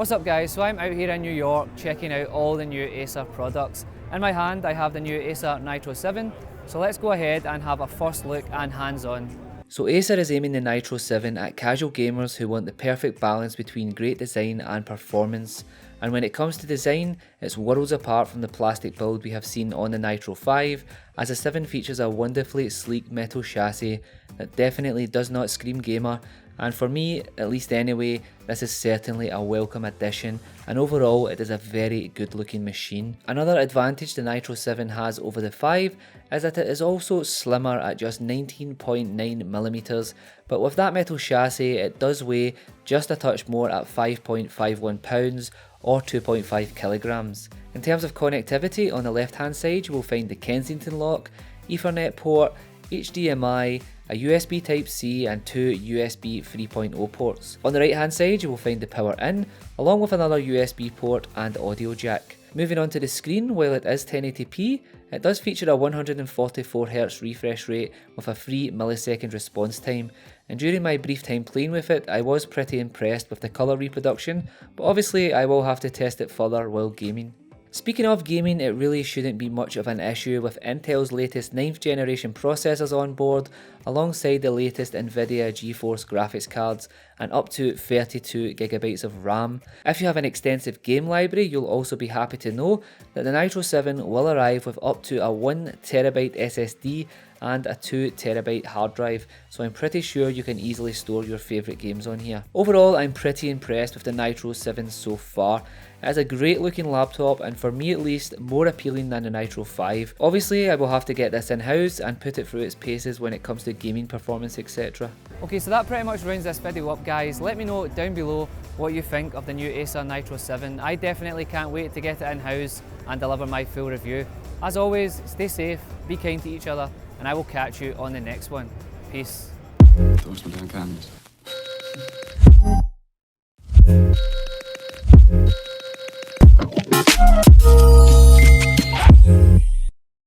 What's up guys, so I'm out here in New York checking out all the new Acer products. In my hand I have the new Acer Nitro 7, so let's go ahead and have a first look and hands-on. So Acer is aiming the Nitro 7 at casual gamers who want the perfect balance between great design and performance. And when it comes to design, it's worlds apart from the plastic build we have seen on the Nitro 5, as the 7 features a wonderfully sleek metal chassis that definitely does not scream gamer, and for me, at least anyway, this is certainly a welcome addition, and overall it is a very good looking machine. Another advantage the Nitro 7 has over the 5 is that it is also slimmer at just 19.9mm, but with that metal chassis it does weigh just a touch more at 5.51 pounds or 2.5 kilograms. In terms of connectivity, on the left hand side you will find the Kensington lock, Ethernet port, HDMI, a USB Type-C and 2 USB 3.0 ports. On the right hand side you will find the power in, along with another USB port and audio jack. Moving on to the screen, while it is 1080p, it does feature a 144Hz refresh rate with a 3 millisecond response time, and during my brief time playing with it I was pretty impressed with the colour reproduction, but obviously I will have to test it further while gaming. Speaking of gaming, it really shouldn't be much of an issue with Intel's latest 9th generation processors on board, alongside the latest Nvidia GeForce graphics cards and up to 32GB of RAM. If you have an extensive game library, you'll also be happy to know that the Nitro 7 will arrive with up to a 1TB SSD and a 2TB hard drive, so I'm pretty sure you can easily store your favourite games on here. Overall, I'm pretty impressed with the Nitro 7 so far. It is a great looking laptop, and for me at least, more appealing than the Nitro 5. Obviously, I will have to get this in-house and put it through its paces when it comes to gaming performance, etc. Okay, so that pretty much rounds this video up guys. Let me know down below what you think of the new Acer Nitro 7. I definitely can't wait to get it in-house and deliver my full review. As always, stay safe, be kind to each other, and I will catch you on the next one. Peace.